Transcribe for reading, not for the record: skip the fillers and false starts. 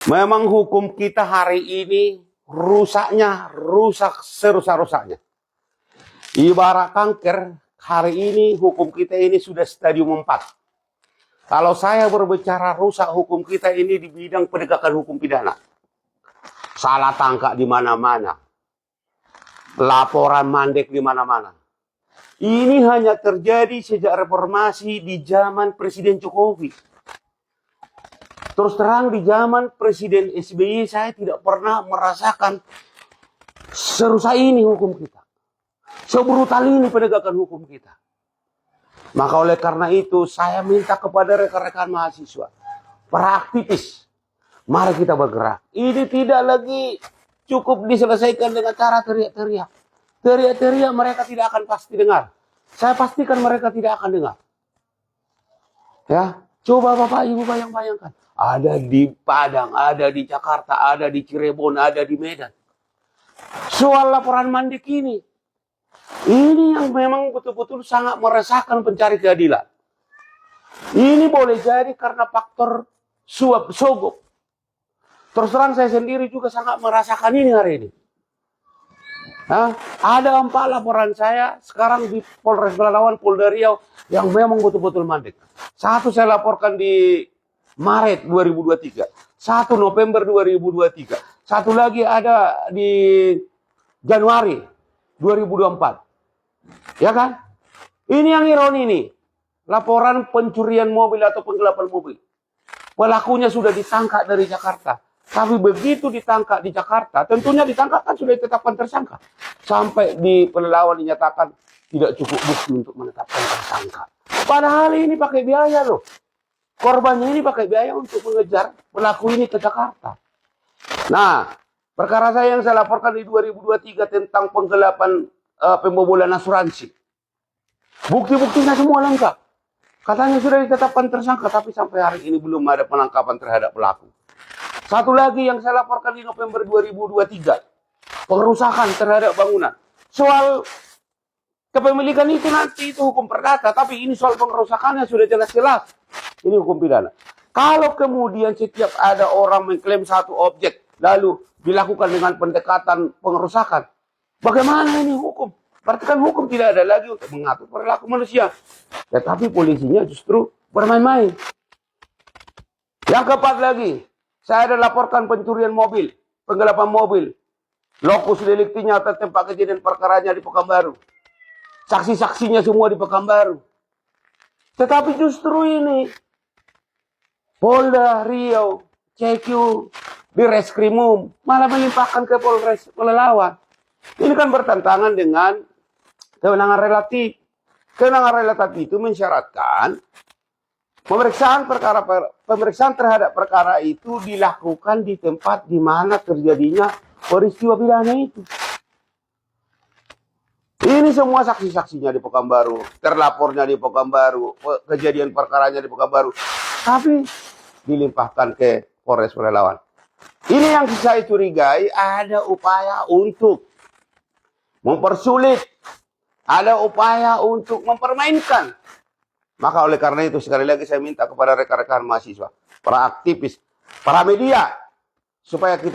Memang hukum kita hari ini rusak serusak-rusaknya. Ibarat kanker, hari ini hukum kita ini sudah stadium 4. Kalau saya berbicara rusak hukum kita ini di bidang penegakan hukum pidana. Salah tangkap di mana-mana. Laporan mandek di mana-mana. Ini hanya terjadi sejak reformasi di zaman Presiden Jokowi. Terus terang di zaman Presiden SBY saya tidak pernah merasakan serusak ini hukum kita. Sebrutal ini penegakan hukum kita. Maka oleh karena itu saya minta kepada rekan-rekan mahasiswa, para aktivis, mari kita bergerak. Ini tidak lagi cukup diselesaikan dengan cara teriak-teriak. Teriak-teriak mereka tidak akan pasti dengar. Saya pastikan mereka tidak akan dengar. Ya, coba Bapak Ibu bayangkan. Ada di Padang, ada di Jakarta, ada di Cirebon, ada di Medan. Soal laporan mandek ini yang memang betul-betul sangat meresahkan pencari keadilan. Ini boleh jadi karena faktor suap sogok. Terus terang saya sendiri juga sangat merasakan ini hari ini. Ada 4 laporan saya sekarang di Polres Pelalawan, Polda Riau yang memang betul-betul mandek. 1 saya laporkan di Maret 2023, 1 November 2023, 1 lagi ada di Januari 2024. Ya kan? Ini yang ironi nih. Laporan pencurian mobil atau penggelapan mobil. Pelakunya sudah ditangkap dari Jakarta. Tapi begitu ditangkap di Jakarta, tentunya ditangkap kan sudah ditetapkan tersangka. Sampai di Pelalawan dinyatakan tidak cukup bukti untuk menetapkan tersangka. Padahal ini pakai biaya loh. Korbannya ini pakai biaya untuk mengejar pelaku ini ke Jakarta. Nah, perkara saya yang saya laporkan di 2023 tentang penggelapan pembobolan asuransi. Bukti-buktinya semua lengkap. Katanya sudah ditetapkan tersangka, tapi sampai hari ini belum ada penangkapan terhadap pelaku. 1 lagi yang saya laporkan di November 2023. Pengerusakan terhadap bangunan. Soal kepemilikan itu nanti itu hukum perdata, tapi ini soal pengerusakannya sudah jelas-jelas. Ini hukum pidana. Kalau kemudian setiap ada orang mengklaim satu objek, lalu dilakukan dengan pendekatan pengerusakan, bagaimana ini hukum? Berarti kan hukum tidak ada lagi untuk mengatur perilaku manusia. Tetapi polisinya justru bermain-main. Yang keempat lagi, saya ada laporkan pencurian mobil, penggelapan mobil. Lokus deliktinya atau tempat kejadian perkaranya di Pekanbaru. Saksi-saksinya semua di Pekanbaru. Tetapi justru ini, Polda Riau, CQ, di Reskrimum, malah melimpahkan ke Polres Pelalawan. Ini kan bertentangan dengan kewenangan relatif. Kewenangan relatif itu mensyaratkan pemeriksaan terhadap perkara itu dilakukan di tempat di mana terjadinya peristiwa pidana itu. Ini semua saksi-saksinya di Pekanbaru, terlapornya di Pekanbaru, kejadian perkaranya di Pekanbaru. Tapi dilimpahkan ke Polres Pelalawan. Ini yang saya curigai, ada upaya untuk mempersulit, ada upaya untuk mempermainkan. Maka oleh karena itu sekali lagi saya minta kepada rekan-rekan mahasiswa, para aktivis, para media, supaya kita